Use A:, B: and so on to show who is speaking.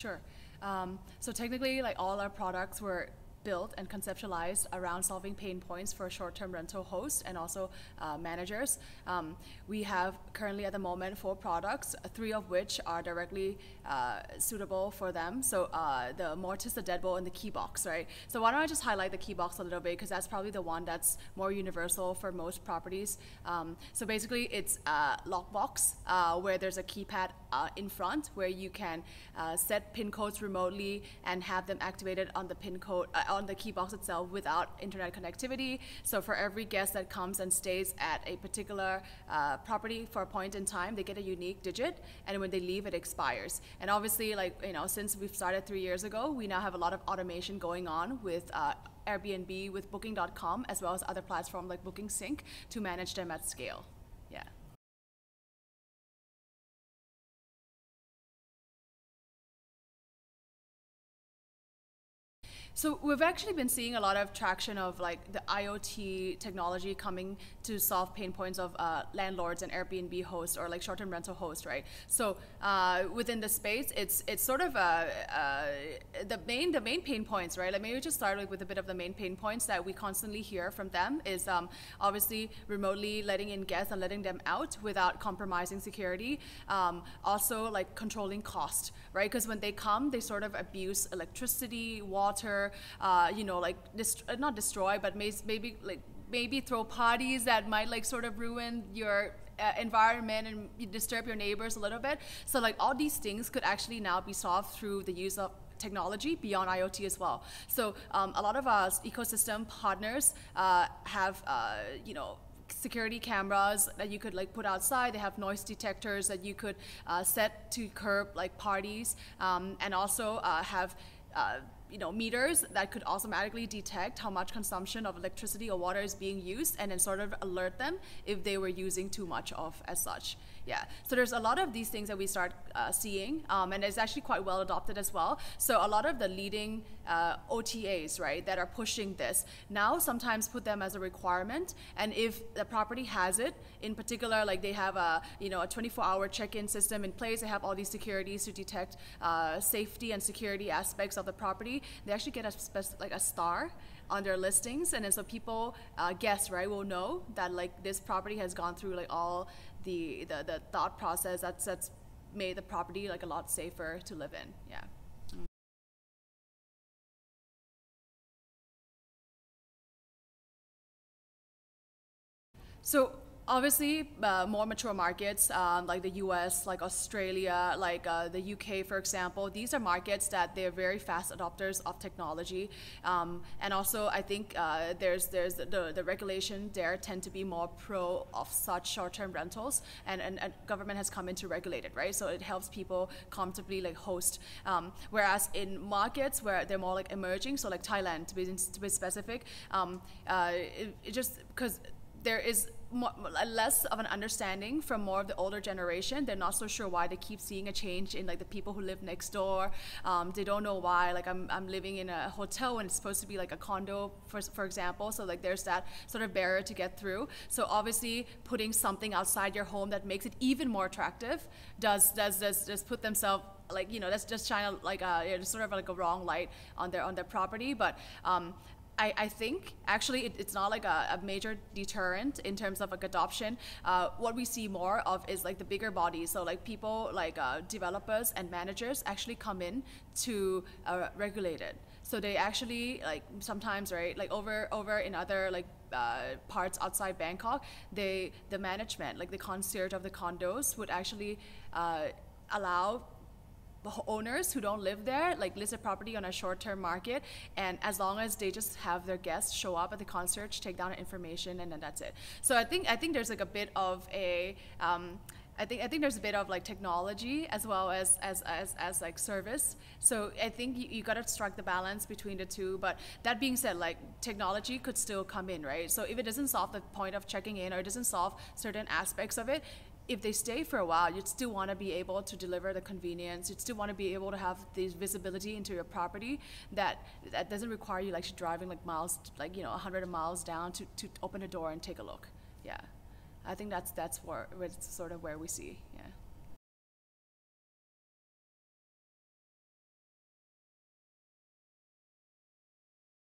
A: Sure. So technically, like all our products were built and conceptualized around solving pain points for short-term rental hosts and also managers. We have currently at the moment 4 products, 3 of which are directly suitable for them. So the Mortise, the Deadbolt, and the Keybox, right? So why don't I just highlight the Keybox a little bit, because that's probably the one that's more universal for most properties. So basically it's a lockbox where there's a keypad in front where you can set PIN codes remotely and have them activated on the PIN code on the key box itself without internet connectivity. So for every guest that comes and stays at a particular property for a point in time, they get a unique digit, and when they leave, it expires. And obviously, like, you know, since we've started 3 years ago, we now have a lot of automation going on with Airbnb, with Booking.com, as well as other platforms like Booking Sync to manage them at scale. Yeah. So we've actually been seeing a lot of traction of like the IoT technology coming to solve pain points of landlords and Airbnb hosts or like short-term rental hosts, right? So within the space, it's sort of the main pain points, right? Like maybe just start with a bit of the main pain points that we constantly hear from them is obviously remotely letting in guests and letting them out without compromising security. Also like controlling cost, right? Because when they come, they sort of abuse electricity, water, you know, like not destroy, but maybe throw parties that might like sort of ruin your environment and disturb your neighbors a little bit. So like all these things could actually now be solved through the use of technology beyond IoT as well. So a lot of our ecosystem partners have, you know, security cameras that you could like put outside. They have noise detectors that you could set to curb like parties, and also have you know, meters that could automatically detect how much consumption of electricity or water is being used, and then sort of alert them if they were using too much of as such. Yeah, so there's a lot of these things that we start seeing, and it's actually quite well adopted as well. So a lot of the leading OTAs, right, that are pushing this now sometimes put them as a requirement, and if the property has it, in particular, like they have a, you know, a 24-hour check-in system in place, they have all these securities to detect safety and security aspects of the property, they actually get a star on their listings, and then so people, guests, right, will know that like this property has gone through like all the thought process that's made the property like a lot safer to live in. Yeah. So obviously, more mature markets like the US, like Australia, like the UK, for example, these are markets that they're very fast adopters of technology. And also, I think there's the regulation there tend to be more pro of such short-term rentals, and government has come in to regulate it, right? So it helps people comfortably like host. Whereas in markets where they're more like emerging, so like Thailand to be specific, it just because there is less of an understanding from more of the older generation. They're not so sure why they keep seeing a change in like the people who live next door. They don't know why, like I'm living in a hotel and it's supposed to be like a condo, for example. So like there's that sort of barrier to get through. So obviously putting something outside your home that makes it even more attractive does put themselves, like, you know, that's just shine like sort of like a wrong light on their property. But I think actually it's not like a major deterrent in terms of like adoption. What we see more of is like the bigger bodies. So like people like developers and managers actually come in to regulate it. So they actually like sometimes, right, like over in other like parts outside Bangkok, the management, like the concierge of the condos would actually allow owners who don't live there like list a property on a short-term market, and as long as they just have their guests show up at the concierge, take down the information, and then that's it. So I think there's like a bit of a I think there's a bit of like technology as well as like service. So I think you got to strike the balance between the two. But that being said, like technology could still come in, right? So if it doesn't solve the point of checking in or it doesn't solve certain aspects of it, if they stay for a while, you'd still want to be able to deliver the convenience. You'd still want to be able to have this visibility into your property that doesn't require you like driving like miles, like, you know, 100 miles down to open a door and take a look. Yeah, I think that's where it's sort of where we see.